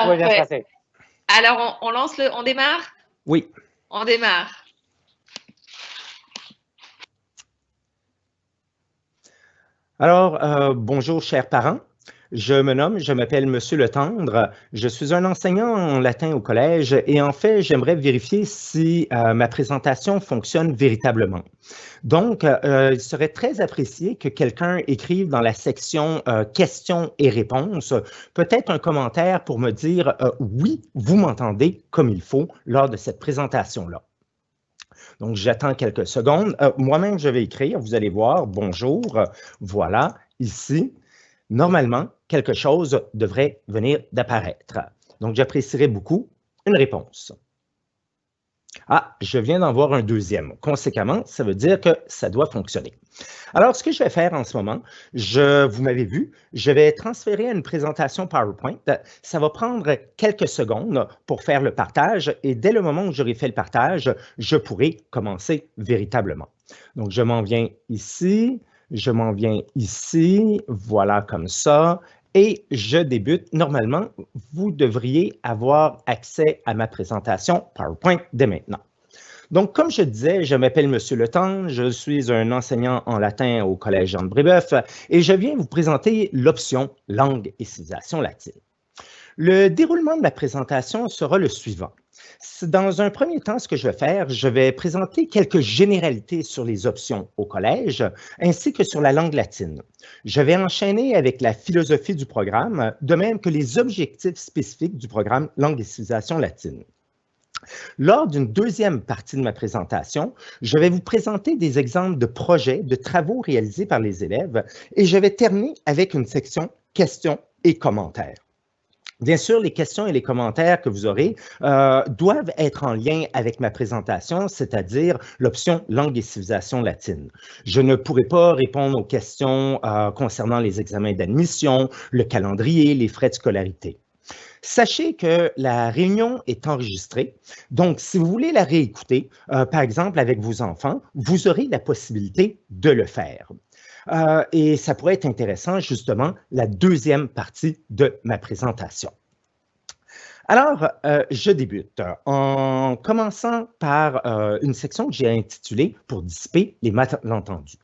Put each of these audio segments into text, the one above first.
Tout va bien se Parfait. passer. Alors, on démarre? Oui. On démarre. Alors, bonjour, chers parents. Je m'appelle Monsieur Letendre. Je suis un enseignant en latin au collège et en fait, j'aimerais vérifier si ma présentation fonctionne véritablement. Donc, il serait très apprécié que quelqu'un écrive dans la section questions et réponses, peut-être un commentaire pour me dire oui, vous m'entendez comme il faut lors de cette présentation-là. Donc, j'attends quelques secondes. Moi-même, je vais écrire. Vous allez voir. Bonjour. Voilà, ici. Normalement, quelque chose devrait venir d'apparaître. Donc, j'apprécierais beaucoup une réponse. Ah, je viens d'en voir un deuxième. Conséquemment, ça veut dire que ça doit fonctionner. Alors, ce que je vais faire en ce moment, vous m'avez vu, je vais transférer à une présentation PowerPoint. Ça va prendre quelques secondes pour faire le partage et dès le moment où j'aurai fait le partage, je pourrai commencer véritablement. Donc, je m'en viens ici, voilà comme ça. Et je débute. Normalement, vous devriez avoir accès à ma présentation PowerPoint dès maintenant. Donc, comme je disais, je m'appelle Monsieur Letendre, je suis un enseignant en latin au Collège Jean de Brébeuf et je viens vous présenter l'option langue et civilisation latine. Le déroulement de la présentation sera le suivant. Dans un premier temps, ce que je vais faire, je vais présenter quelques généralités sur les options au collège, ainsi que sur la langue latine. Je vais enchaîner avec la philosophie du programme, de même que les objectifs spécifiques du programme Langue et civilisation latine. Lors d'une deuxième partie de ma présentation, je vais vous présenter des exemples de projets, de travaux réalisés par les élèves et je vais terminer avec une section questions et commentaires. Bien sûr, les questions et les commentaires que vous aurez doivent être en lien avec ma présentation, c'est-à-dire l'option langue et civilisation latine. Je ne pourrai pas répondre aux questions concernant les examens d'admission, le calendrier, les frais de scolarité. Sachez que la réunion est enregistrée, donc si vous voulez la réécouter, par exemple avec vos enfants, vous aurez la possibilité de le faire. Et ça pourrait être intéressant, justement, la deuxième partie de ma présentation. Alors, je débute en commençant par une section que j'ai intitulée « Pour dissiper les malentendus ».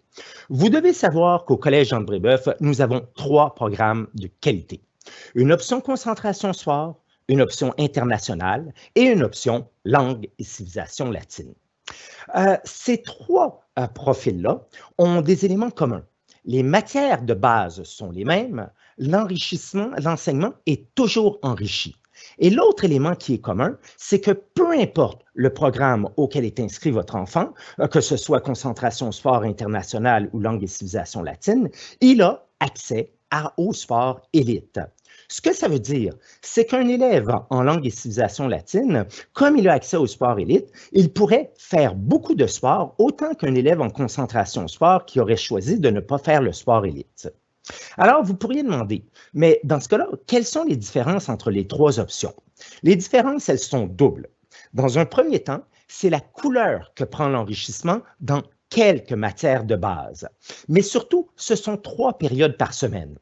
Vous devez savoir qu'au Collège Jean de Brébeuf, nous avons 3 programmes de qualité. Une option concentration soir, une option internationale et une option langue et civilisation latine. Ces 3 profils-là ont des éléments communs. Les matières de base sont les mêmes, l'enseignement est toujours enrichi. Et l'autre élément qui est commun, c'est que peu importe le programme auquel est inscrit votre enfant, que ce soit concentration sport international ou langue et civilisation latine, il a accès au sport élite. Ce que ça veut dire, c'est qu'un élève en langue et civilisation latine, comme il a accès au sport élite, il pourrait faire beaucoup de sport, autant qu'un élève en concentration sport qui aurait choisi de ne pas faire le sport élite. Alors, vous pourriez demander, mais dans ce cas-là, quelles sont les différences entre les 3 options? Les différences, elles sont doubles. Dans un premier temps, c'est la couleur que prend l'enrichissement dans quelques matières de base. Mais surtout, ce sont 3 périodes par semaine.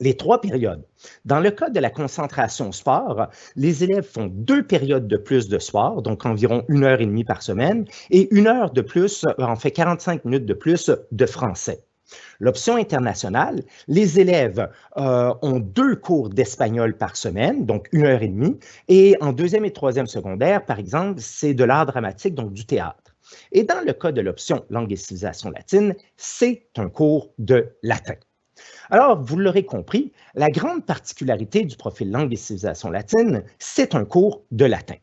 Les 3 périodes. Dans le cas de la concentration sport, les élèves font 2 périodes de plus de sport, donc environ 1h30 par semaine, et 1 heure de plus, en fait 45 minutes de plus de français. L'option internationale, les élèves ont 2 cours d'espagnol par semaine, donc 1h30, et en 2e et 3e secondaire, par exemple, c'est de l'art dramatique, donc du théâtre. Et dans le cas de l'option langue et civilisation latine, c'est un cours de latin. Alors, vous l'aurez compris, la grande particularité du profil langue et civilisation latine, c'est un cours de latin.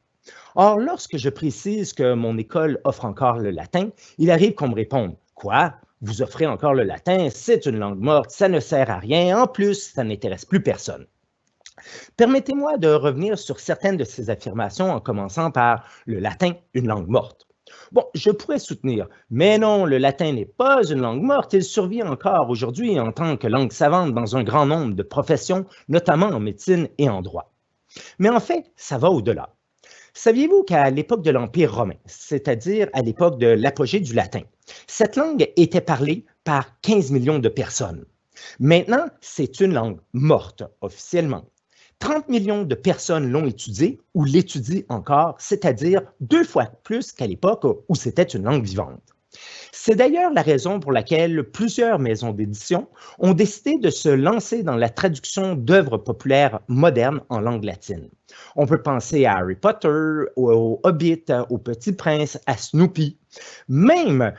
Or, lorsque je précise que mon école offre encore le latin, il arrive qu'on me réponde « Quoi? Vous offrez encore le latin? C'est une langue morte, ça ne sert à rien, en plus, ça n'intéresse plus personne. » Permettez-moi de revenir sur certaines de ces affirmations en commençant par « le latin, une langue morte ». Bon, je pourrais soutenir, mais non, le latin n'est pas une langue morte, il survit encore aujourd'hui en tant que langue savante dans un grand nombre de professions, notamment en médecine et en droit. Mais en fait, ça va au-delà. Saviez-vous qu'à l'époque de l'Empire romain, c'est-à-dire à l'époque de l'apogée du latin, cette langue était parlée par 15 millions de personnes. Maintenant, c'est une langue morte officiellement. 30 millions de personnes l'ont étudié ou l'étudient encore, c'est-à-dire 2 fois plus qu'à l'époque où c'était une langue vivante. C'est d'ailleurs la raison pour laquelle plusieurs maisons d'édition ont décidé de se lancer dans la traduction d'œuvres populaires modernes en langue latine. On peut penser à Harry Potter, au Hobbit, au Petit Prince, à Snoopy. Même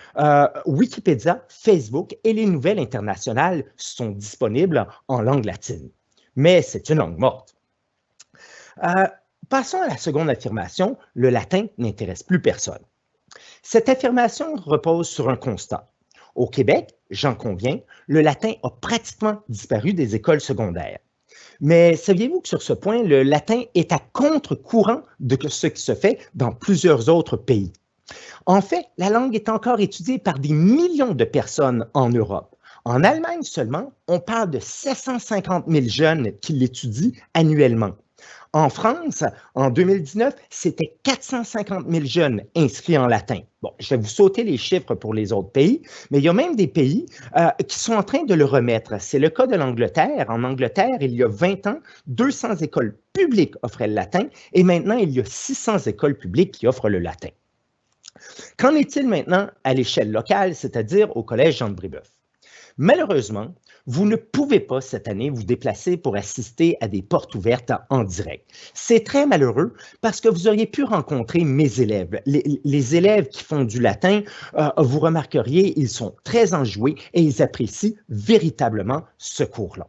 Wikipédia, Facebook et les nouvelles internationales sont disponibles en langue latine. Mais c'est une langue morte. Passons à la seconde affirmation, le latin n'intéresse plus personne. Cette affirmation repose sur un constat. Au Québec, j'en conviens, le latin a pratiquement disparu des écoles secondaires. Mais saviez-vous que sur ce point, le latin est à contre-courant de ce qui se fait dans plusieurs autres pays? En fait, la langue est encore étudiée par des millions de personnes en Europe. En Allemagne seulement, on parle de 750 000 jeunes qui l'étudient annuellement. En France, en 2019, c'était 450 000 jeunes inscrits en latin. Bon, je vais vous sauter les chiffres pour les autres pays, mais il y a même des pays qui sont en train de le remettre. C'est le cas de l'Angleterre. En Angleterre, il y a 20 ans, 200 écoles publiques offraient le latin et maintenant, il y a 600 écoles publiques qui offrent le latin. Qu'en est-il maintenant à l'échelle locale, c'est-à-dire au Collège Jean de Brébeuf? Malheureusement, vous ne pouvez pas cette année vous déplacer pour assister à des portes ouvertes en direct. C'est très malheureux parce que vous auriez pu rencontrer mes élèves. Les élèves qui font du latin, vous remarqueriez, ils sont très enjoués et ils apprécient véritablement ce cours-là.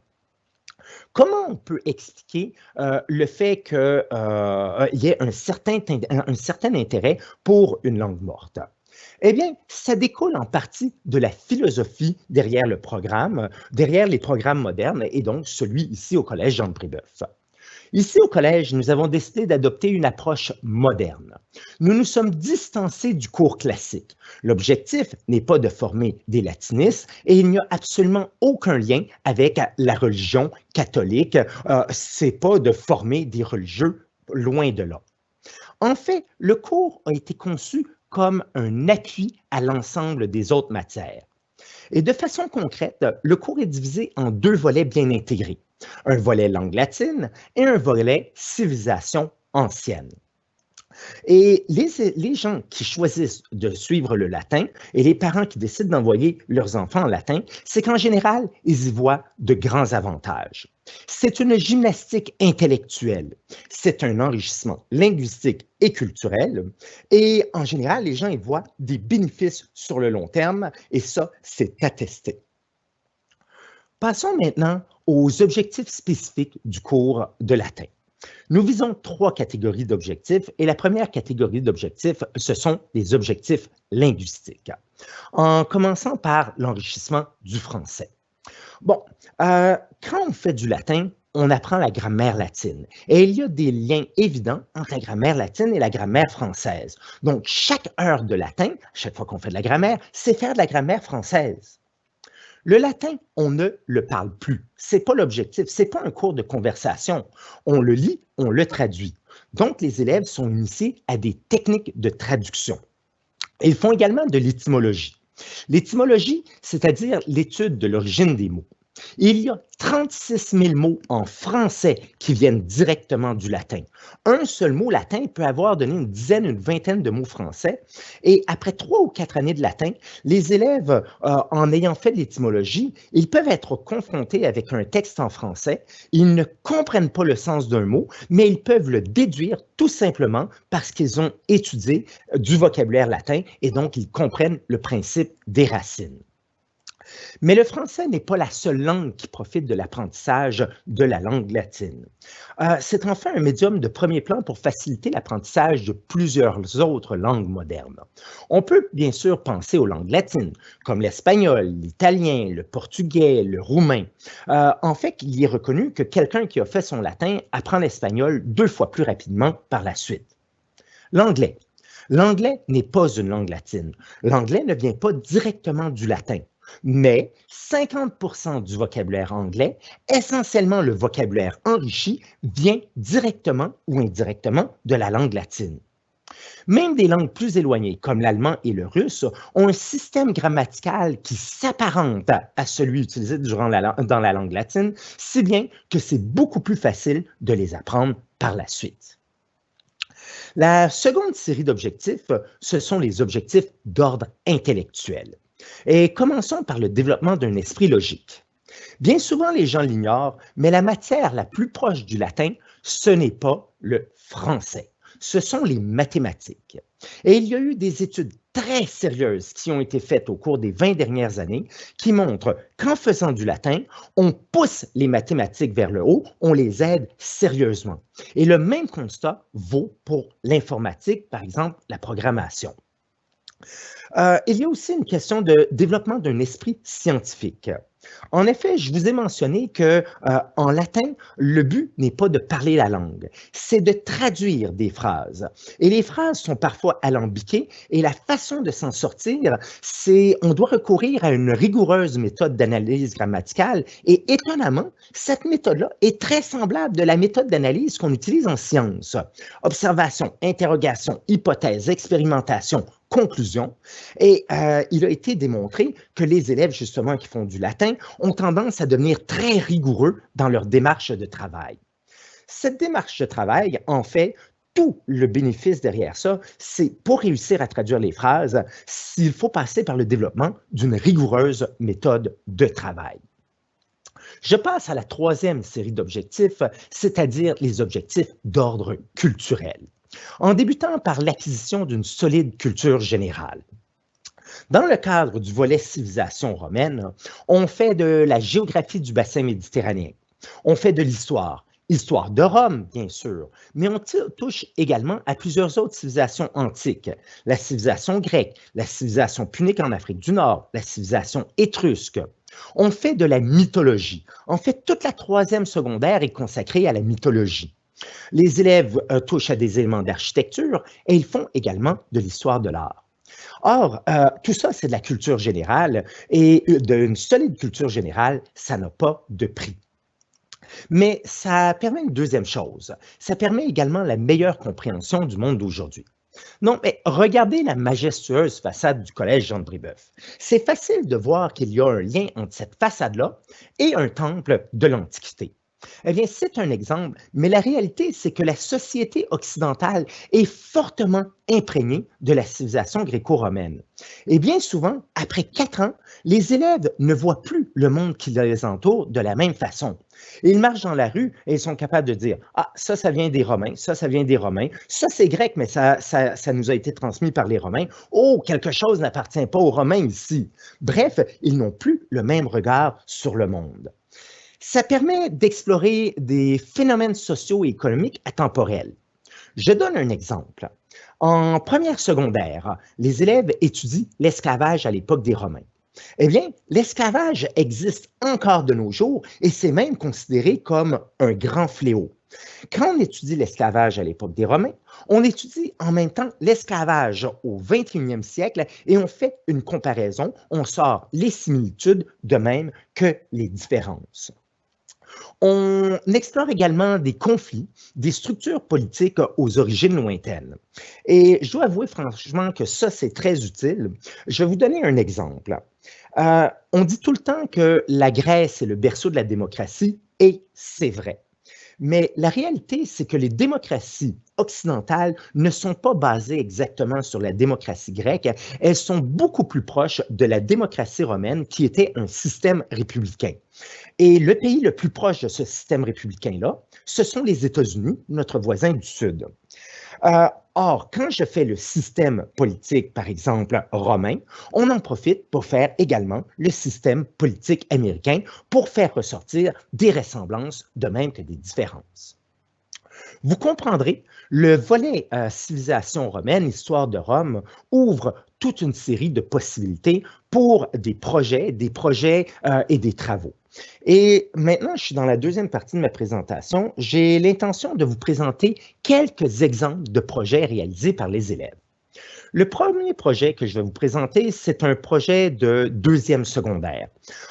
Comment on peut expliquer le fait qu'il y ait un certain intérêt pour une langue morte? Eh bien, ça découle en partie de la philosophie derrière le programme, derrière les programmes modernes et donc celui ici au Collège Jean de Brébeuf. Ici au Collège, nous avons décidé d'adopter une approche moderne. Nous nous sommes distancés du cours classique. L'objectif n'est pas de former des latinistes et il n'y a absolument aucun lien avec la religion catholique. C'est pas de former des religieux, loin de là. En fait, le cours a été conçu comme un appui à l'ensemble des autres matières. Et de façon concrète, le cours est divisé en 2 volets bien intégrés. Un volet langue latine et un volet civilisation ancienne. Et les gens qui choisissent de suivre le latin et les parents qui décident d'envoyer leurs enfants en latin, c'est qu'en général, ils y voient de grands avantages. C'est une gymnastique intellectuelle, c'est un enrichissement linguistique et culturel, et en général, les gens y voient des bénéfices sur le long terme, et ça, c'est attesté. Passons maintenant aux objectifs spécifiques du cours de latin. Nous visons 3 catégories d'objectifs et la première catégorie d'objectifs, ce sont les objectifs linguistiques. En commençant par l'enrichissement du français. Bon, quand on fait du latin, on apprend la grammaire latine et il y a des liens évidents entre la grammaire latine et la grammaire française. Donc, chaque heure de latin, chaque fois qu'on fait de la grammaire, c'est faire de la grammaire française. Le latin, on ne le parle plus. Ce n'est pas l'objectif, ce n'est pas un cours de conversation. On le lit, on le traduit. Donc, les élèves sont initiés à des techniques de traduction. Ils font également de l'étymologie. L'étymologie, c'est-à-dire l'étude de l'origine des mots. Il y a 36 000 mots en français qui viennent directement du latin. Un seul mot latin peut avoir donné une dizaine, une vingtaine de mots français. Et après 3 ou 4 années de latin, les élèves, en ayant fait de l'étymologie, ils peuvent être confrontés avec un texte en français. Ils ne comprennent pas le sens d'un mot, mais ils peuvent le déduire tout simplement parce qu'ils ont étudié du vocabulaire latin et donc ils comprennent le principe des racines. Mais le français n'est pas la seule langue qui profite de l'apprentissage de la langue latine. C'est enfin un médium de premier plan pour faciliter l'apprentissage de plusieurs autres langues modernes. On peut bien sûr penser aux langues latines, comme l'espagnol, l'italien, le portugais, le roumain. En fait, il est reconnu que quelqu'un qui a fait son latin apprend l'espagnol 2 fois plus rapidement par la suite. L'anglais. L'anglais n'est pas une langue latine. L'anglais ne vient pas directement du latin. Mais 50% du vocabulaire anglais, essentiellement le vocabulaire enrichi, vient directement ou indirectement de la langue latine. Même des langues plus éloignées, comme l'allemand et le russe, ont un système grammatical qui s'apparente à celui utilisé dans la langue latine, si bien que c'est beaucoup plus facile de les apprendre par la suite. La seconde série d'objectifs, ce sont les objectifs d'ordre intellectuel. Et commençons par le développement d'un esprit logique. Bien souvent, les gens l'ignorent, mais la matière la plus proche du latin, ce n'est pas le français. Ce sont les mathématiques. Et il y a eu des études très sérieuses qui ont été faites au cours des 20 dernières années qui montrent qu'en faisant du latin, on pousse les mathématiques vers le haut, on les aide sérieusement. Et le même constat vaut pour l'informatique, par exemple la programmation. Il y a aussi une question de développement d'un esprit scientifique. En effet, je vous ai mentionné que en latin, le but n'est pas de parler la langue, c'est de traduire des phrases. Et les phrases sont parfois alambiquées et la façon de s'en sortir, c'est on doit recourir à une rigoureuse méthode d'analyse grammaticale et étonnamment, cette méthode-là est très semblable de la méthode d'analyse qu'on utilise en sciences. Observation, interrogation, hypothèse, expérimentation, conclusion. Et il a été démontré que les élèves, justement, qui font du latin, ont tendance à devenir très rigoureux dans leur démarche de travail. Cette démarche de travail, en fait, tout le bénéfice derrière ça, c'est pour réussir à traduire les phrases, il faut passer par le développement d'une rigoureuse méthode de travail. Je passe à la troisième série d'objectifs, c'est-à-dire les objectifs d'ordre culturel, en débutant par l'acquisition d'une solide culture générale. Dans le cadre du volet civilisation romaine, on fait de la géographie du bassin méditerranéen, on fait de l'histoire, histoire de Rome, bien sûr, mais on touche également à plusieurs autres civilisations antiques, la civilisation grecque, la civilisation punique en Afrique du Nord, la civilisation étrusque. On fait de la mythologie. En fait, toute la troisième secondaire est consacrée à la mythologie. Les élèves touchent à des éléments d'architecture et ils font également de l'histoire de l'art. Or, tout ça, c'est de la culture générale et d'une solide culture générale, ça n'a pas de prix. Mais ça permet une deuxième chose. Ça permet également la meilleure compréhension du monde d'aujourd'hui. Non, mais regardez la majestueuse façade du collège Jean de Brébeuf. C'est facile de voir qu'il y a un lien entre cette façade-là et un temple de l'Antiquité. Eh bien, c'est un exemple, mais la réalité, c'est que la société occidentale est fortement imprégnée de la civilisation gréco-romaine. Et bien souvent, après 4 ans, les élèves ne voient plus le monde qui les entoure de la même façon. Ils marchent dans la rue et ils sont capables de dire « Ah, ça vient des Romains, ça vient des Romains, ça c'est grec, mais ça nous a été transmis par les Romains. Oh, quelque chose n'appartient pas aux Romains ici. » Bref, ils n'ont plus le même regard sur le monde. Ça permet d'explorer des phénomènes sociaux et économiques atemporels. Je donne un exemple. En première secondaire, les élèves étudient l'esclavage à l'époque des Romains. Eh bien, l'esclavage existe encore de nos jours et c'est même considéré comme un grand fléau. Quand on étudie l'esclavage à l'époque des Romains, on étudie en même temps l'esclavage au 21e siècle et on fait une comparaison, on sort les similitudes de même que les différences. On explore également des conflits, des structures politiques aux origines lointaines. Et je dois avouer franchement que ça, c'est très utile. Je vais vous donner un exemple. On dit tout le temps que la Grèce est le berceau de la démocratie, et c'est vrai. Mais la réalité, c'est que les démocraties occidentales ne sont pas basées exactement sur la démocratie grecque, elles sont beaucoup plus proches de la démocratie romaine qui était un système républicain. Et le pays le plus proche de ce système républicain-là, ce sont les États-Unis, notre voisin du Sud. Or, quand je fais le système politique, par exemple, romain, on en profite pour faire également le système politique américain pour faire ressortir des ressemblances de même que des différences. Vous comprendrez, le volet civilisation romaine, histoire de Rome, ouvre toute une série de possibilités pour des projets et des travaux. Et maintenant, je suis dans la deuxième partie de ma présentation. J'ai l'intention de vous présenter quelques exemples de projets réalisés par les élèves. Le premier projet que je vais vous présenter, c'est un projet de deuxième secondaire.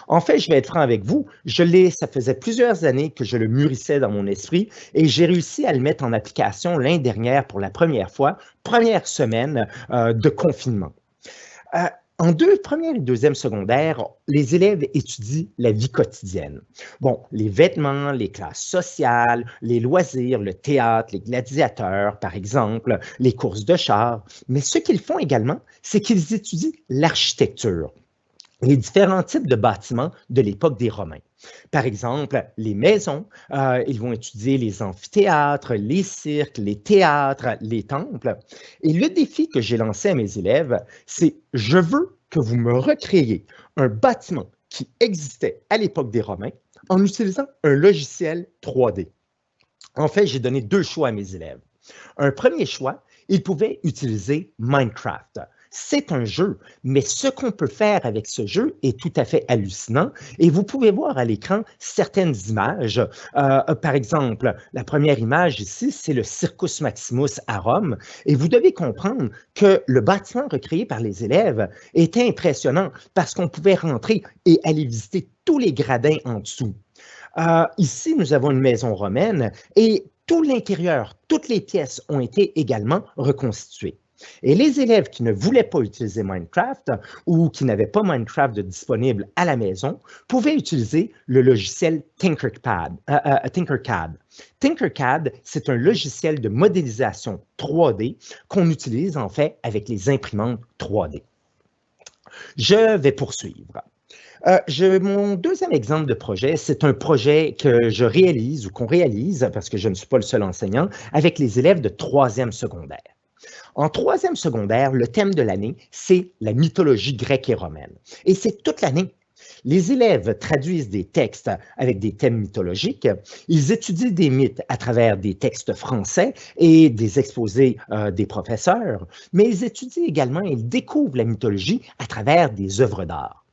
En fait, je vais être franc avec vous, ça faisait plusieurs années que je le mûrissais dans mon esprit et j'ai réussi à le mettre en application l'année dernière pour la première fois, première semaine de confinement. Euh, En première et deuxième secondaire, les élèves étudient la vie quotidienne. Bon, les vêtements, les classes sociales, les loisirs, le théâtre, les gladiateurs, par exemple, les courses de chars. Mais ce qu'ils font également, c'est qu'ils étudient l'architecture, les différents types de bâtiments de l'époque des Romains. Par exemple, les maisons, ils vont étudier les amphithéâtres, les cirques, les théâtres, les temples. Et le défi que j'ai lancé à mes élèves, c'est je veux que vous me recréiez un bâtiment qui existait à l'époque des Romains en utilisant un logiciel 3D. En fait, j'ai donné deux choix à mes élèves. Un premier choix, ils pouvaient utiliser Minecraft. C'est un jeu, mais ce qu'on peut faire avec ce jeu est tout à fait hallucinant et vous pouvez voir à l'écran certaines images. Par exemple, la première image ici, c'est le Circus Maximus à Rome et vous devez comprendre que le bâtiment recréé par les élèves était impressionnant parce qu'on pouvait rentrer et aller visiter tous les gradins en dessous. Ici, nous avons une maison romaine et tout l'intérieur, toutes les pièces ont été également reconstituées. Et les élèves qui ne voulaient pas utiliser Minecraft ou qui n'avaient pas Minecraft de disponible à la maison pouvaient utiliser le logiciel Tinkercad. Tinkercad, c'est un logiciel de modélisation 3D qu'on utilise en fait avec les imprimantes 3D. Je vais poursuivre. Mon deuxième exemple de projet, c'est un projet que je réalise ou qu'on réalise, parce que je ne suis pas le seul enseignant, avec les élèves de troisième secondaire. En troisième secondaire, le thème de l'année, c'est la mythologie grecque et romaine. Et c'est toute l'année. Les élèves traduisent des textes avec des thèmes mythologiques. Ils étudient des mythes à travers des textes français et des exposés des professeurs, mais ils étudient également et ils découvrent la mythologie à travers des œuvres d'art.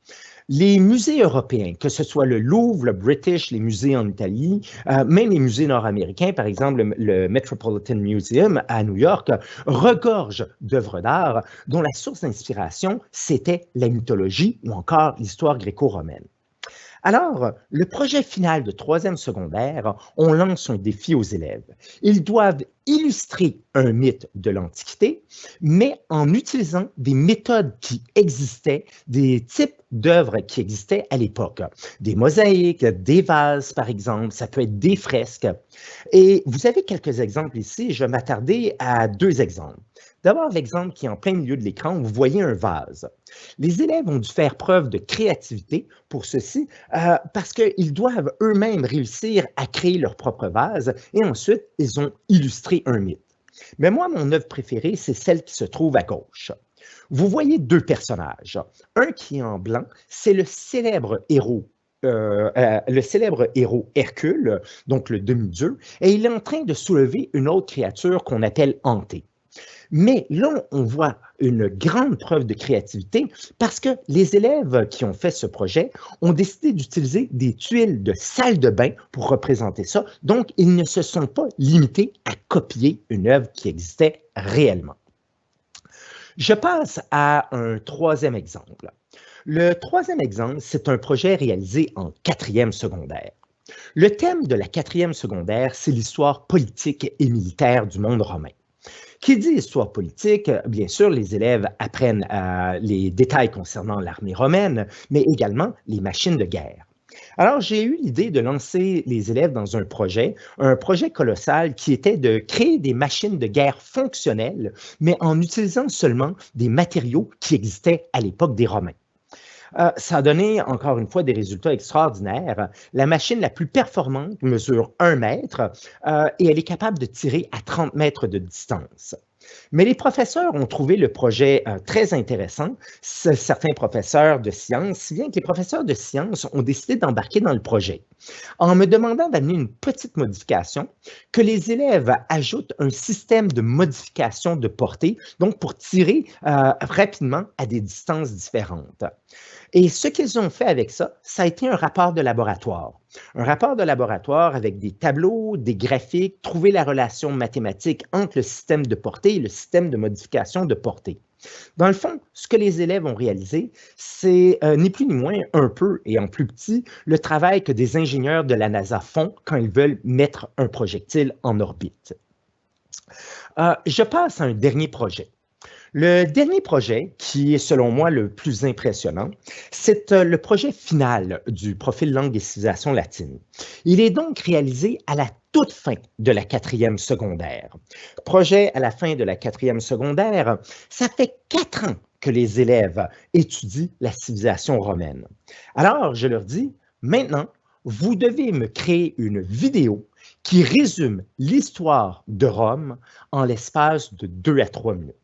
Les musées européens, que ce soit le Louvre, le British, les musées en Italie, même les musées nord-américains, par exemple le Metropolitan Museum à New York, regorgent d'œuvres d'art dont la source d'inspiration, c'était la mythologie ou encore l'histoire gréco-romaine. Alors, le projet final de troisième secondaire, on lance un défi aux élèves. Ils doivent illustrer un mythe de l'Antiquité, mais en utilisant des méthodes qui existaient, des types d'œuvres qui existaient à l'époque. Des mosaïques, des vases, par exemple, ça peut être des fresques. Et vous avez quelques exemples ici, je vais m'attarder à deux exemples. D'abord, l'exemple qui est en plein milieu de l'écran, vous voyez un vase. Les élèves ont dû faire preuve de créativité pour ceci parce qu'ils doivent eux-mêmes réussir à créer leur propre vase et ensuite, ils ont illustré un mythe. Mais moi, mon œuvre préférée, c'est celle qui se trouve à gauche. Vous voyez deux personnages. Un qui est en blanc, c'est le célèbre héros Hercule, donc le demi-dieu, et il est en train de soulever une autre créature qu'on appelle Anté. Mais là, on voit une grande preuve de créativité parce que les élèves qui ont fait ce projet ont décidé d'utiliser des tuiles de salle de bain pour représenter ça. Donc, ils ne se sont pas limités à copier une œuvre qui existait réellement. Je passe à un troisième exemple. Le troisième exemple, c'est un projet réalisé en quatrième secondaire. Le thème de la quatrième secondaire, c'est l'histoire politique et militaire du monde romain. Qui dit histoire politique, bien sûr, les élèves apprennent les détails concernant l'armée romaine, mais également les machines de guerre. Alors, j'ai eu l'idée de lancer les élèves dans un projet colossal qui était de créer des machines de guerre fonctionnelles, mais en utilisant seulement des matériaux qui existaient à l'époque des Romains. Ça a donné, encore une fois, des résultats extraordinaires. La machine la plus performante mesure 1 mètre et elle est capable de tirer à 30 mètres de distance. Mais les professeurs ont trouvé le projet très intéressant, certains professeurs de sciences, si bien que les professeurs de sciences ont décidé d'embarquer dans le projet en me demandant d'amener une petite modification, que les élèves ajoutent un système de modification de portée, donc pour tirer rapidement à des distances différentes. Et ce qu'ils ont fait avec ça, ça a été un rapport de laboratoire. Un rapport de laboratoire avec des tableaux, des graphiques, trouver la relation mathématique entre le système de portée et le système de modification de portée. Dans le fond, ce que les élèves ont réalisé, c'est ni plus ni moins, un peu et en plus petit, le travail que des ingénieurs de la NASA font quand ils veulent mettre un projectile en orbite. Je passe à un dernier projet. Le dernier projet, qui est selon moi le plus impressionnant, c'est le projet final du profil langue et civilisation latine. Il est donc réalisé à la toute fin de la 4e secondaire. Projet à la fin de la 4e secondaire, ça fait 4 ans que les élèves étudient la civilisation romaine. Alors, je leur dis, maintenant, vous devez me créer une vidéo qui résume l'histoire de Rome en l'espace de 2 à 3 minutes.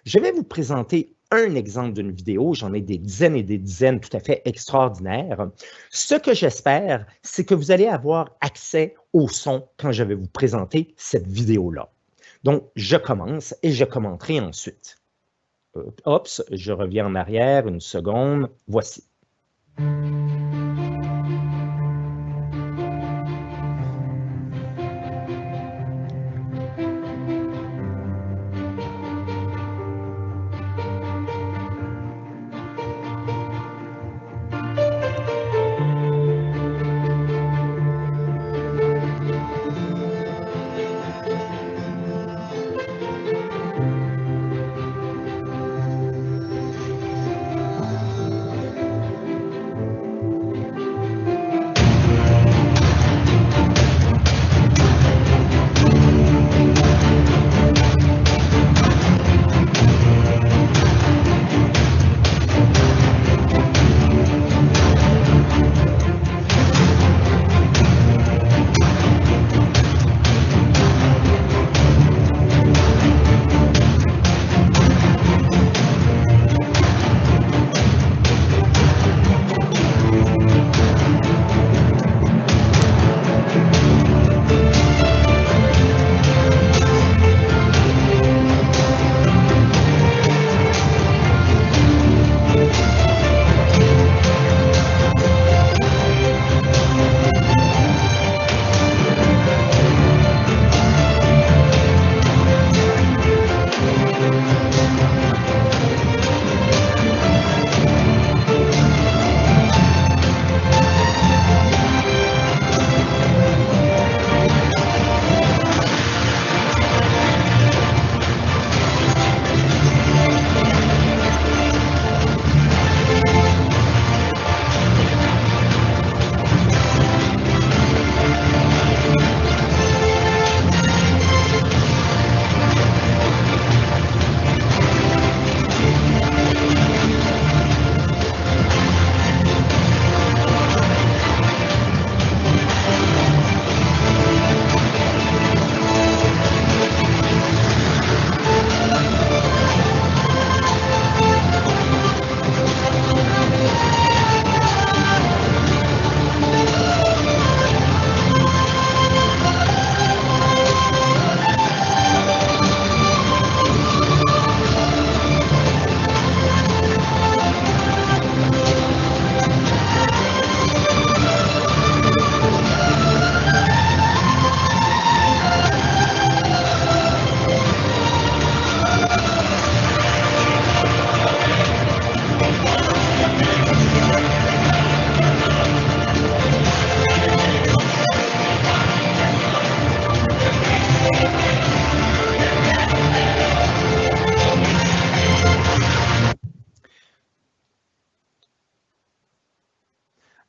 Je vais vous présenter un exemple d'une vidéo, j'en ai des dizaines et des dizaines tout à fait extraordinaires. Ce que j'espère, c'est que vous allez avoir accès au son quand je vais vous présenter cette vidéo-là. Donc, je commence et je commenterai ensuite. Oups, je reviens en arrière, une seconde, voici.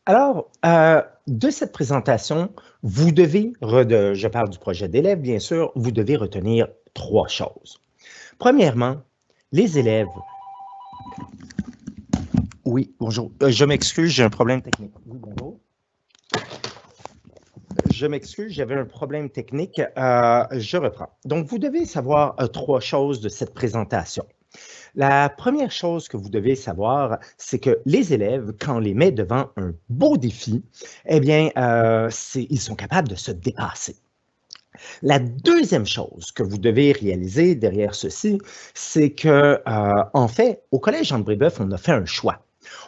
Alors, de cette présentation, vous devez, je parle du projet d'élèves, bien sûr, vous devez retenir 3 choses. Premièrement, les élèves... Oui, bonjour. Je m'excuse, j'ai un problème technique. Oui, bonjour. Je m'excuse, j'avais un problème technique. Je reprends. Donc, vous devez savoir 3 choses de cette présentation. La première chose que vous devez savoir, c'est que les élèves, quand on les met devant un beau défi, eh bien, ils sont capables de se dépasser. La deuxième chose que vous devez réaliser derrière ceci, c'est que, en fait, au Collège Jean de Brébeuf, on a fait un choix.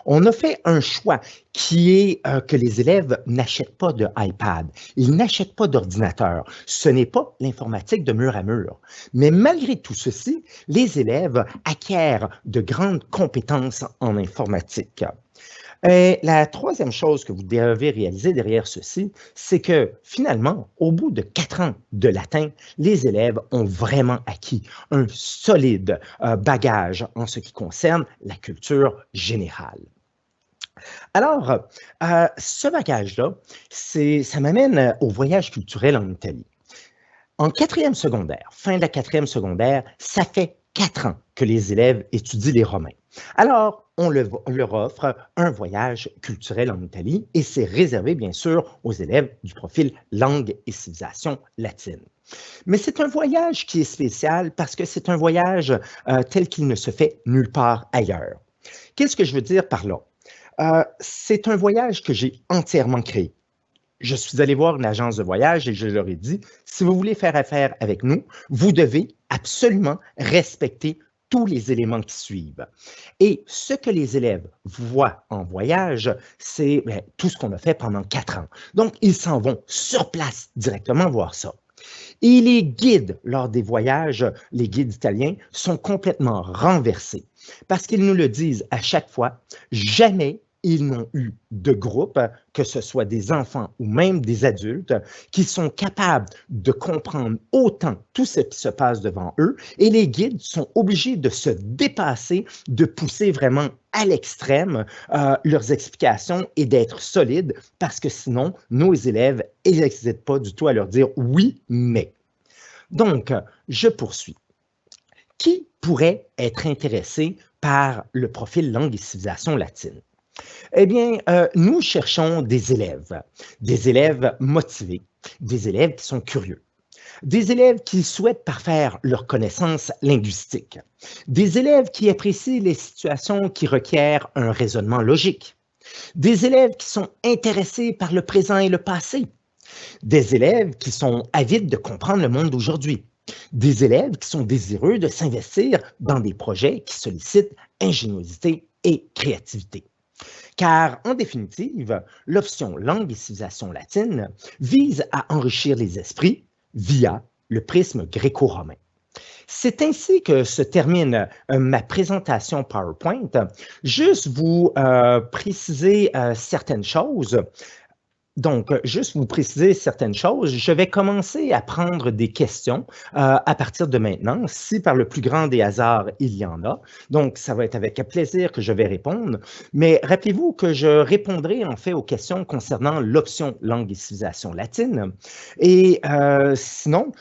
On a fait un choix qui est que les élèves n'achètent pas de iPad, ils n'achètent pas d'ordinateur. Ce n'est pas l'informatique de mur à mur. Mais malgré tout ceci, les élèves acquièrent de grandes compétences en informatique. Et la troisième chose que vous devez réaliser derrière ceci, c'est que finalement, au bout de 4 ans de latin, les élèves ont vraiment acquis un solide bagage en ce qui concerne la culture générale. Alors, ce bagage-là, ça m'amène au voyage culturel en Italie. En quatrième secondaire, fin de la quatrième secondaire, ça fait 4 ans que les élèves étudient les Romains. Alors, on leur offre un voyage culturel en Italie et c'est réservé, bien sûr, aux élèves du profil langue et civilisation latine. Mais c'est un voyage qui est spécial parce que c'est un voyage tel qu'il ne se fait nulle part ailleurs. Qu'est-ce que je veux dire par là? C'est un voyage que j'ai entièrement créé. Je suis allé voir une agence de voyage et je leur ai dit, si vous voulez faire affaire avec nous, vous devez absolument respecter tous les éléments qui suivent. Et ce que les élèves voient en voyage, c'est tout ce qu'on a fait pendant 4 ans. Donc, ils s'en vont sur place directement voir ça. Et les guides lors des voyages, les guides italiens, sont complètement renversés parce qu'ils nous le disent à chaque fois, jamais ils n'ont eu de groupe, que ce soit des enfants ou même des adultes, qui sont capables de comprendre autant tout ce qui se passe devant eux et les guides sont obligés de se dépasser, de pousser vraiment à l'extrême leurs explications et d'être solides parce que sinon, nos élèves n'hésitent pas du tout à leur dire oui, mais. Donc, je poursuis. Qui pourrait être intéressé par le profil langue et civilisation latine? Eh bien, nous cherchons des élèves motivés, des élèves qui sont curieux, des élèves qui souhaitent parfaire leurs connaissances linguistiques, des élèves qui apprécient les situations qui requièrent un raisonnement logique, des élèves qui sont intéressés par le présent et le passé, des élèves qui sont avides de comprendre le monde d'aujourd'hui, des élèves qui sont désireux de s'investir dans des projets qui sollicitent ingéniosité et créativité. Car, en définitive, l'option langue et civilisation latine vise à enrichir les esprits via le prisme gréco-romain. C'est ainsi que se termine ma présentation PowerPoint. Juste vous préciser certaines choses. Donc, juste vous préciser certaines choses, je vais commencer à prendre des questions à partir de maintenant, si par le plus grand des hasards, il y en a. Donc, ça va être avec plaisir que je vais répondre. Mais rappelez-vous que je répondrai en fait aux questions concernant l'option langue et civilisation latine. Et sinon,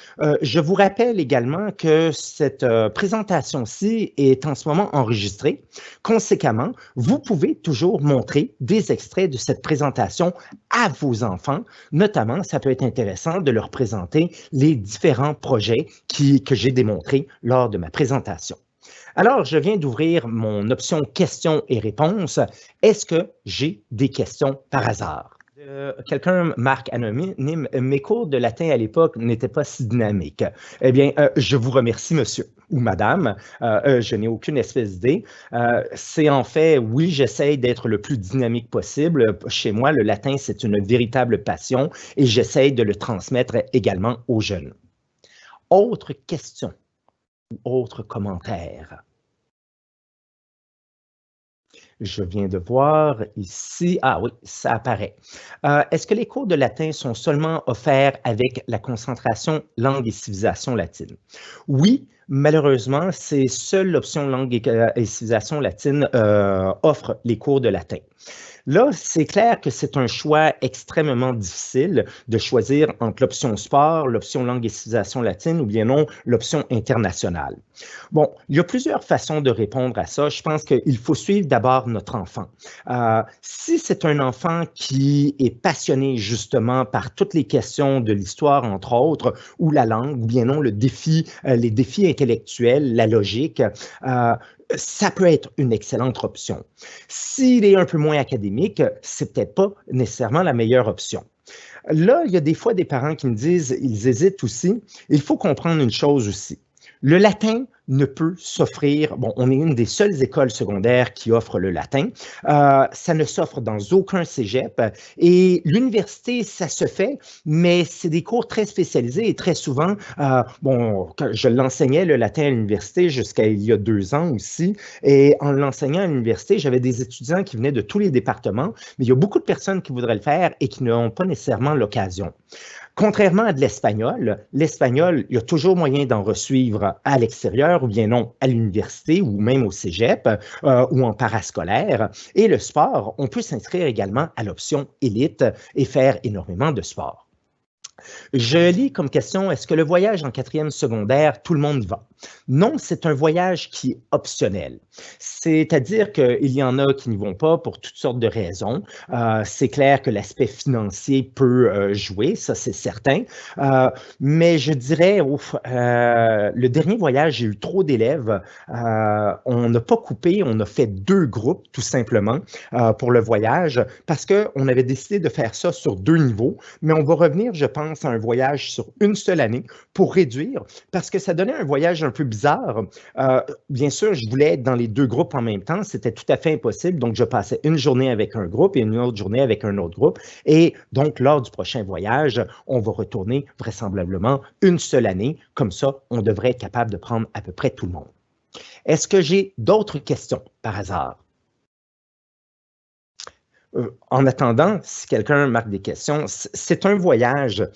je vous rappelle également que cette présentation-ci est en ce moment enregistrée. Conséquemment, vous pouvez toujours montrer des extraits de cette présentation à vos enfants. Notamment, ça peut être intéressant de leur présenter les différents projets que j'ai démontrés lors de ma présentation. Alors, je viens d'ouvrir mon option questions et réponses. Est-ce que j'ai des questions par hasard? Quelqu'un marque anonyme, mes cours de latin à l'époque n'étaient pas si dynamiques. Eh bien, je vous remercie, monsieur ou madame. Je n'ai aucune espèce d'idée. C'est en fait, oui, j'essaye d'être le plus dynamique possible. Chez moi, le latin, c'est une véritable passion et j'essaye de le transmettre également aux jeunes. Autre question ou autre commentaire? Je viens de voir ici. Ah oui, ça apparaît. Est-ce que les cours de latin sont seulement offerts avec la concentration langue et civilisation latine? Oui, malheureusement, c'est seule l'option langue et civilisation latine offre les cours de latin. Là, c'est clair que c'est un choix extrêmement difficile de choisir entre l'option sport, l'option langue et civilisation latine ou bien non, l'option internationale. Bon, il y a plusieurs façons de répondre à ça. Je pense qu'il faut suivre d'abord notre enfant. Si c'est un enfant qui est passionné justement par toutes les questions de l'histoire, entre autres, ou la langue, ou bien non, les défis intellectuels, la logique, ça peut être une excellente option. S'il est un peu moins académique, c'est peut-être pas nécessairement la meilleure option. Là, il y a des fois des parents qui me disent, ils hésitent aussi. Il faut comprendre une chose aussi. Le latin ne peut s'offrir, bon, on est une des seules écoles secondaires qui offre le latin. Ça ne s'offre dans aucun cégep. Et l'université, ça se fait, mais c'est des cours très spécialisés et très souvent, bon, je l'enseignais le latin à l'université jusqu'à il y a 2 ans aussi. Et en l'enseignant à l'université, j'avais des étudiants qui venaient de tous les départements, mais il y a beaucoup de personnes qui voudraient le faire et qui n'ont pas nécessairement l'occasion. Contrairement à de l'espagnol, il y a toujours moyen d'en resuivre à l'extérieur ou bien non à l'université ou même au cégep ou en parascolaire. Et le sport, on peut s'inscrire également à l'option élite et faire énormément de sport. Je lis comme question, est-ce que le voyage en 4e secondaire, tout le monde va? Non, c'est un voyage qui est optionnel. C'est-à-dire qu'il y en a qui n'y vont pas pour toutes sortes de raisons. C'est clair que l'aspect financier peut jouer, ça c'est certain. Mais je dirais, le dernier voyage, j'ai eu trop d'élèves. On n'a pas coupé, on a fait 2 groupes tout simplement pour le voyage parce qu'on avait décidé de faire ça sur 2 niveaux. Mais on va revenir, je pense, à un voyage sur une seule année pour réduire parce que ça donnait un voyage un peu bizarre. Bien sûr, je voulais être dans les 2 groupes en même temps. C'était tout à fait impossible. Donc, je passais une journée avec un groupe et une autre journée avec un autre groupe. Et donc, lors du prochain voyage, on va retourner vraisemblablement une seule année. Comme ça, on devrait être capable de prendre à peu près tout le monde. Est-ce que j'ai d'autres questions par hasard? En attendant, si quelqu'un marque des questions, c'est un voyage,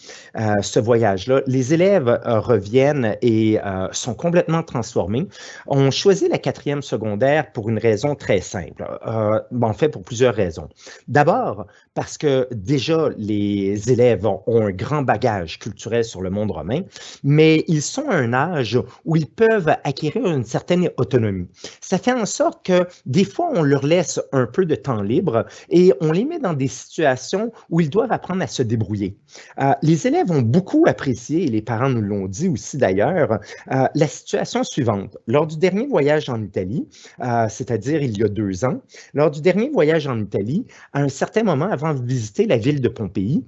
ce voyage-là. Les élèves reviennent et sont complètement transformés. On choisit la 4e secondaire pour une raison très simple. En fait, pour plusieurs raisons. D'abord, parce que déjà, les élèves ont un grand bagage culturel sur le monde romain, mais ils sont à un âge où ils peuvent acquérir une certaine autonomie. Ça fait en sorte que des fois, on leur laisse un peu de temps libre et on les met dans des situations où ils doivent apprendre à se débrouiller. Les élèves ont beaucoup apprécié, et les parents nous l'ont dit aussi d'ailleurs, la situation suivante. Lors du dernier voyage en Italie, c'est-à-dire il y a 2 ans, lors du dernier voyage en Italie, à un certain moment, avant de visiter la ville de Pompéi,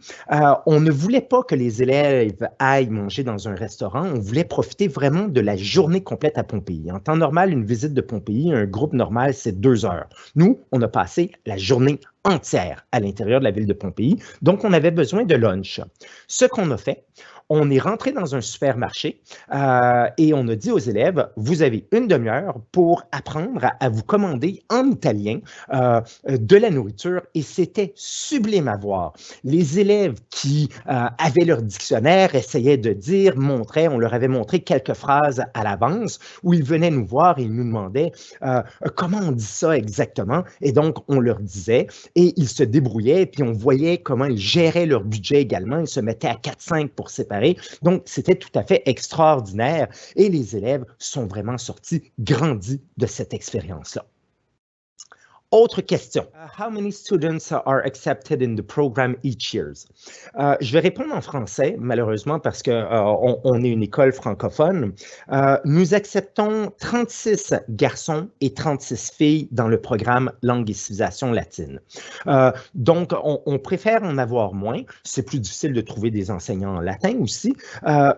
on ne voulait pas que les élèves aillent manger dans un restaurant, on voulait profiter vraiment de la journée complète à Pompéi. En temps normal, une visite de Pompéi, un groupe normal, c'est 2 heures. Nous, on a passé la journée entière à l'intérieur de la ville de Pompéi. Donc, on avait besoin de lunch. Ce qu'on a fait, on est rentré dans un supermarché et on a dit aux élèves, vous avez une demi-heure pour apprendre à vous commander en italien de la nourriture et c'était sublime à voir. Les élèves qui avaient leur dictionnaire essayaient de dire, montraient, on leur avait montré quelques phrases à l'avance où ils venaient nous voir et ils nous demandaient comment on dit ça exactement et donc on leur disait et ils se débrouillaient puis on voyait comment ils géraient leur budget également, ils se mettaient à 4-5 pour séparer. Donc, c'était tout à fait extraordinaire et les élèves sont vraiment sortis grandis de cette expérience-là. Autre question. How many students are accepted in the program each year? Je vais répondre en français, malheureusement, parce qu'on est une école francophone. Nous acceptons 36 garçons et 36 filles dans le programme Langue et civilisation latine. Donc, on préfère en avoir moins. C'est plus difficile de trouver des enseignants en latin aussi,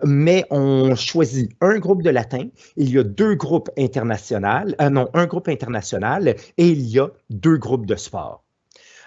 mais on choisit un groupe de latin. Il y a 2 groupes internationaux, un groupe international et il y a 2 groupes de sport.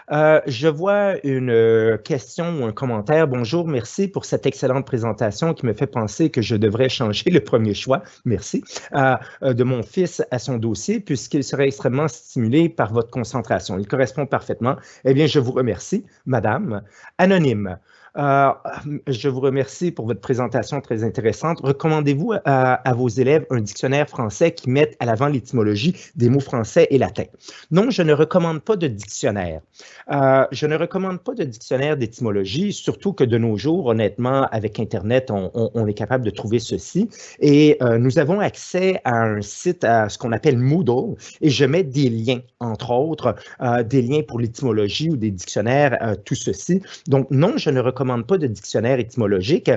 Je vois une question ou un commentaire. Bonjour, merci pour cette excellente présentation qui me fait penser que je devrais changer le premier choix, merci, de mon fils à son dossier puisqu'il serait extrêmement stimulé par votre concentration. Il correspond parfaitement. Eh bien, je vous remercie, madame. Anonyme. Je vous remercie pour votre présentation très intéressante. Recommandez-vous à vos élèves un dictionnaire français qui mette à l'avant l'étymologie des mots français et latins? Non, je ne recommande pas de dictionnaire. Je ne recommande pas de dictionnaire d'étymologie, surtout que de nos jours, honnêtement, avec Internet, on est capable de trouver ceci. Et nous avons accès à un site, à ce qu'on appelle Moodle, et je mets des liens, entre autres, des liens pour l'étymologie ou des dictionnaires, tout ceci. Donc, non, je ne recommande pas de dictionnaire étymologique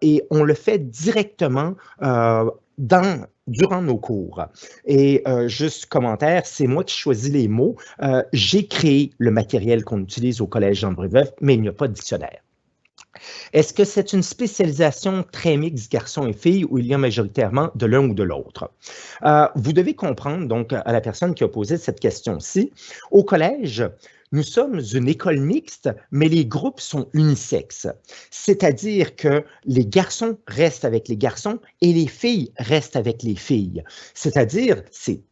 et on le fait directement durant nos cours. Et juste commentaire, c'est moi qui choisis les mots. J'ai créé le matériel qu'on utilise au Collège Jean Brébeuf, mais il n'y a pas de dictionnaire. Est-ce que c'est une spécialisation très mixte garçons et filles ou il y a majoritairement de l'un ou de l'autre? Vous devez comprendre, donc, à la personne qui a posé cette question-ci, au collège, nous sommes une école mixte, mais les groupes sont unisexes. C'est-à-dire que les garçons restent avec les garçons et les filles restent avec les filles. C'est-à-dire, c'est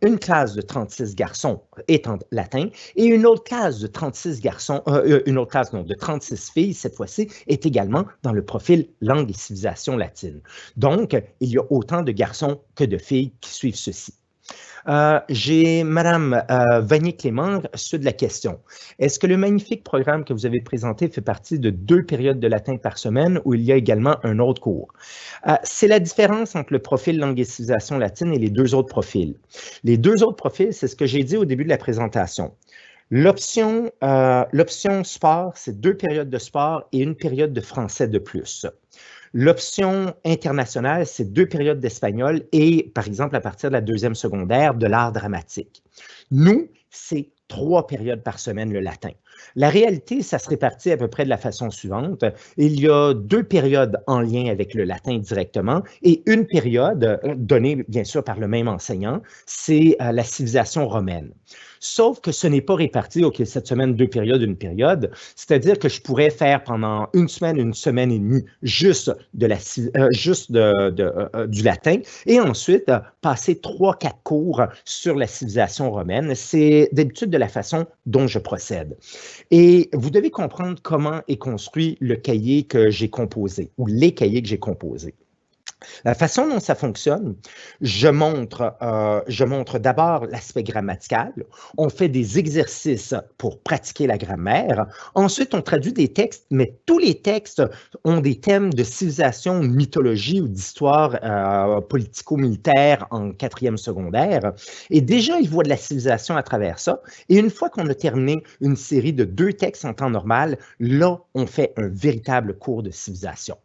une classe de 36 garçons est en latin et une autre classe de 36 garçons, une autre classe non, de 36 filles, cette fois-ci, est également dans le profil langue et civilisation latine. Donc, il y a autant de garçons que de filles qui suivent ceci. J'ai Madame Vanier-Clément sur de la question. Est-ce que le magnifique programme que vous avez présenté fait partie de 2 périodes de latin par semaine ou il y a également un autre cours? C'est la différence entre le profil langue et civilisation latine et les 2 autres profils. Les 2 autres profils, c'est ce que j'ai dit au début de la présentation. L'option sport, c'est 2 périodes de sport et 1 période de français de plus. L'option internationale, c'est 2 périodes d'espagnol et, par exemple, à partir de la 2e secondaire, de l'art dramatique. Nous, c'est 3 périodes par semaine le latin. La réalité, ça se répartit à peu près de la façon suivante. Il y a 2 périodes en lien avec le latin directement et une période donnée, bien sûr, par le même enseignant, c'est la civilisation romaine. Sauf que ce n'est pas réparti, OK, cette semaine, 2 périodes, 1 période. C'est-à-dire que je pourrais faire pendant 1 semaine et demie, juste du latin, et ensuite passer 3-4 cours sur la civilisation romaine. C'est d'habitude de la façon dont je procède. Et vous devez comprendre comment est construit le cahier que j'ai composé, ou les cahiers que j'ai composés. La façon dont ça fonctionne, je montre d'abord l'aspect grammatical. On fait des exercices pour pratiquer la grammaire. Ensuite, on traduit des textes, mais tous les textes ont des thèmes de civilisation, de mythologie ou d'histoire politico-militaire en 4e secondaire. Et déjà, ils voient de la civilisation à travers ça. Et une fois qu'on a terminé une série de 2 textes en temps normal, là, on fait un véritable cours de civilisation.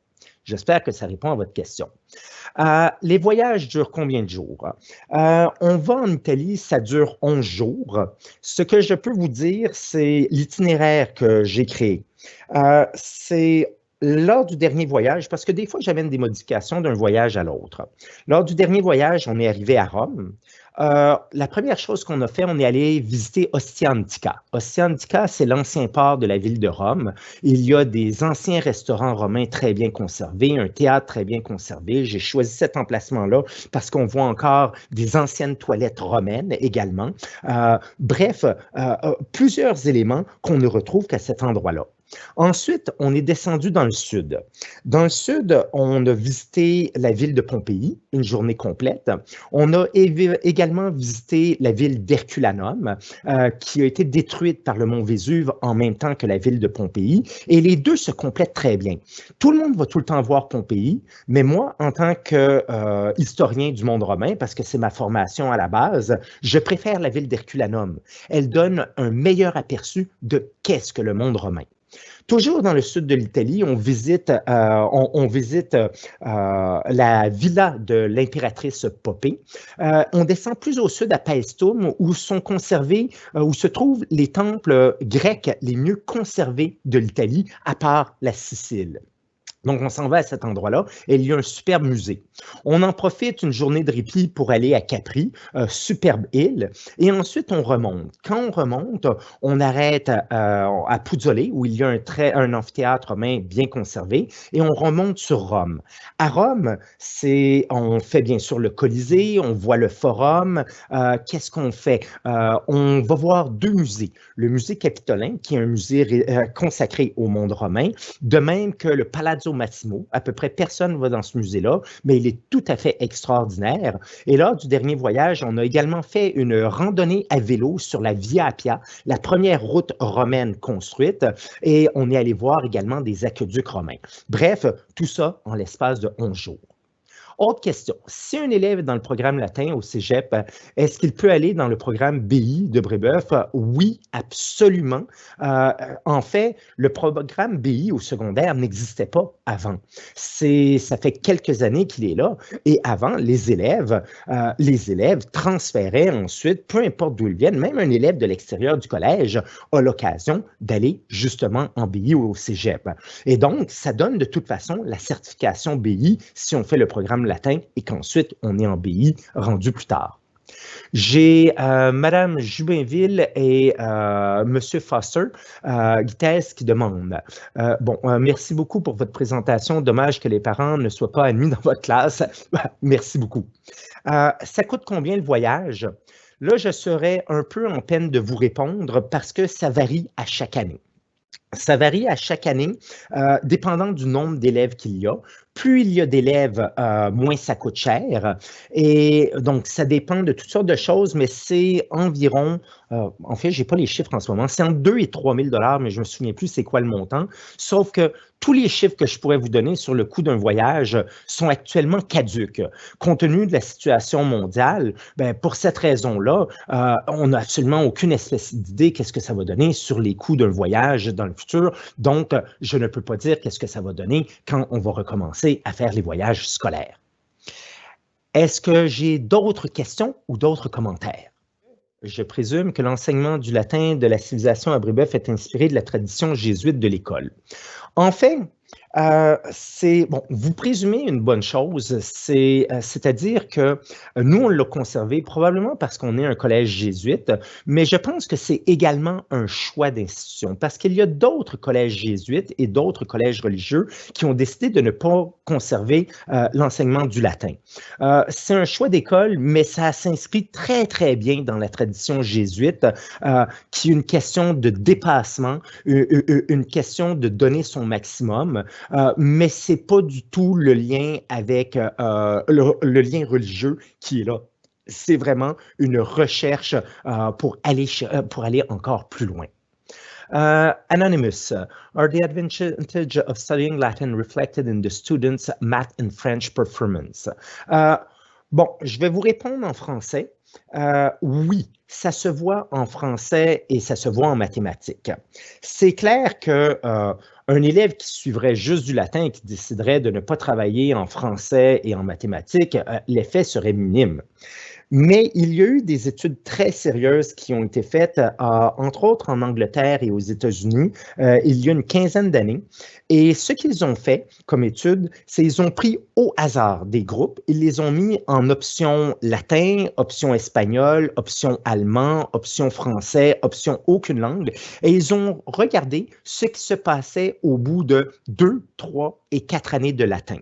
J'espère que ça répond à votre question. Les voyages durent combien de jours? On va en Italie, ça dure 11 jours. Ce que je peux vous dire, c'est l'itinéraire que j'ai créé. C'est lors du dernier voyage, parce que des fois, j'amène des modifications d'un voyage à l'autre. Lors du dernier voyage, on est arrivé à Rome. La première chose qu'on a fait, on est allé visiter Ostia Antica. Ostia Antica, c'est l'ancien port de la ville de Rome. Il y a des anciens restaurants romains très bien conservés, un théâtre très bien conservé. J'ai choisi cet emplacement-là parce qu'on voit encore des anciennes toilettes romaines également. Bref, plusieurs éléments qu'on ne retrouve qu'à cet endroit-là. Ensuite, on est descendu dans le sud. Dans le sud, on a visité la ville de Pompéi, une journée complète. On a également visité la ville d'Herculanum, qui a été détruite par le mont Vésuve en même temps que la ville de Pompéi. Et les deux se complètent très bien. Tout le monde va tout le temps voir Pompéi, mais moi, en tant qu'historien du monde romain, parce que c'est ma formation à la base, je préfère la ville d'Herculanum. Elle donne un meilleur aperçu de qu'est-ce que le monde romain. Toujours dans le sud de l'Italie, on visite la villa de l'impératrice Poppée. On descend plus au sud à Paestum, où se trouvent les temples grecs les mieux conservés de l'Italie, à part la Sicile. Donc, on s'en va à cet endroit-là et il y a un superbe musée. On en profite une journée de répit pour aller à Capri, superbe île, et ensuite on remonte. Quand on remonte, on arrête à Puzzolé, où il y a un amphithéâtre romain bien conservé, et on remonte sur Rome. À Rome, on fait bien sûr le Colisée, on voit le Forum. Qu'est-ce qu'on fait? On va voir 2 musées. Le musée Capitolin, qui est un musée consacré au monde romain, de même que le Palazzo Massimo. À peu près personne ne va dans ce musée-là, mais il est tout à fait extraordinaire. Et lors du dernier voyage, on a également fait une randonnée à vélo sur la Via Appia, la première route romaine construite, et on est allé voir également des aqueducs romains. Bref, tout ça en l'espace de 11 jours. Autre question. Si un élève est dans le programme latin au cégep, est-ce qu'il peut aller dans le programme BI de Brébeuf? Oui, absolument. En fait, le programme BI au secondaire n'existait pas avant. Ça fait quelques années qu'il est là. Et avant, les élèves transféraient ensuite, peu importe d'où ils viennent, même un élève de l'extérieur du collège a l'occasion d'aller justement en BI ou au cégep. Et donc, ça donne de toute façon la certification BI si on fait le programme latin et qu'ensuite on est en BI rendu plus tard. J'ai Madame Joubinville et Monsieur Foster, Guitès, qui demandent merci beaucoup pour votre présentation. Dommage que les parents ne soient pas admis dans votre classe. Merci beaucoup. Ça coûte combien le voyage? Là, je serais un peu en peine de vous répondre parce que ça varie à chaque année. Ça varie à chaque année, dépendant du nombre d'élèves qu'il y a. Plus il y a d'élèves, moins ça coûte cher. Et donc, ça dépend de toutes sortes de choses, mais c'est environ, en fait, je n'ai pas les chiffres en ce moment, c'est entre 2 et 3 000 $, mais je ne me souviens plus c'est quoi le montant. Sauf que tous les chiffres que je pourrais vous donner sur le coût d'un voyage sont actuellement caduques. Compte tenu de la situation mondiale, pour cette raison-là, on n'a absolument aucune espèce d'idée qu'est-ce que ça va donner sur les coûts d'un voyage dans le futur. Donc, je ne peux pas dire qu'est-ce que ça va donner quand on va recommencer à faire les voyages scolaires. Est-ce que j'ai d'autres questions ou d'autres commentaires? Je présume que l'enseignement du latin de la civilisation à Brébeuf est inspiré de la tradition jésuite de l'école. En fait, vous présumez une bonne chose, c'est-à-dire que nous, on l'a conservé probablement parce qu'on est un collège jésuite, mais je pense que c'est également un choix d'institution parce qu'il y a d'autres collèges jésuites et d'autres collèges religieux qui ont décidé de ne pas conserver l'enseignement du latin. C'est un choix d'école, mais ça s'inscrit très, très bien dans la tradition jésuite, qui est une question de dépassement, une question de donner son maximum. Mais ce n'est pas du tout le lien avec le lien religieux qui est là. C'est vraiment une recherche pour aller encore plus loin. Anonymous, are the advantage of studying Latin reflected in the students' math and French performance? Je vais vous répondre en français. Oui, ça se voit en français et ça se voit en mathématiques. C'est clair que un élève qui suivrait juste du latin et qui déciderait de ne pas travailler en français et en mathématiques, l'effet serait minime. Mais il y a eu des études très sérieuses qui ont été faites, entre autres en Angleterre et aux États-Unis, il y a une quinzaine d'années. Et ce qu'ils ont fait comme étude, c'est qu'ils ont pris au hasard des groupes, ils les ont mis en option latin, option espagnol, option allemand, option français, option aucune langue. Et ils ont regardé ce qui se passait au bout de 2, 3 et 4 années de latin.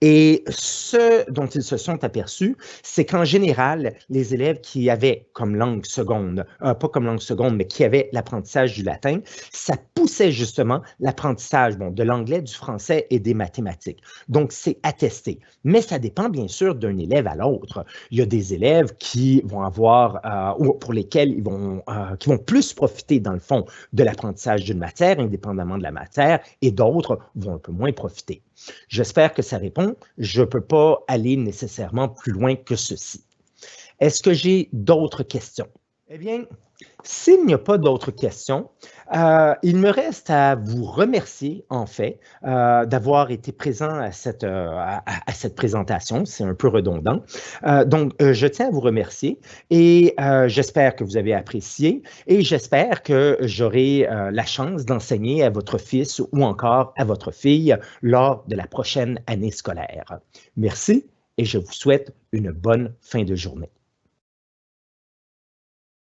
Et ce dont ils se sont aperçus, c'est qu'en général, les élèves qui avaient comme langue seconde, pas comme langue seconde, mais qui avaient l'apprentissage du latin, ça poussait justement l'apprentissage de l'anglais, du français et des mathématiques. Donc, c'est attesté. Mais ça dépend bien sûr d'un élève à l'autre. Il y a des élèves qui vont avoir, ou pour lesquels qui vont plus profiter dans le fond de l'apprentissage d'une matière, indépendamment de la matière, et d'autres vont un peu moins profiter. J'espère que ça répond. Je ne peux pas aller nécessairement plus loin que ceci. Est-ce que j'ai d'autres questions? Eh bien, s'il n'y a pas d'autres questions, il me reste à vous remercier, en fait, d'avoir été présent à cette présentation. C'est un peu redondant. Donc, je tiens à vous remercier et j'espère que vous avez apprécié et j'espère que j'aurai la chance d'enseigner à votre fils ou encore à votre fille lors de la prochaine année scolaire. Merci et je vous souhaite une bonne fin de journée.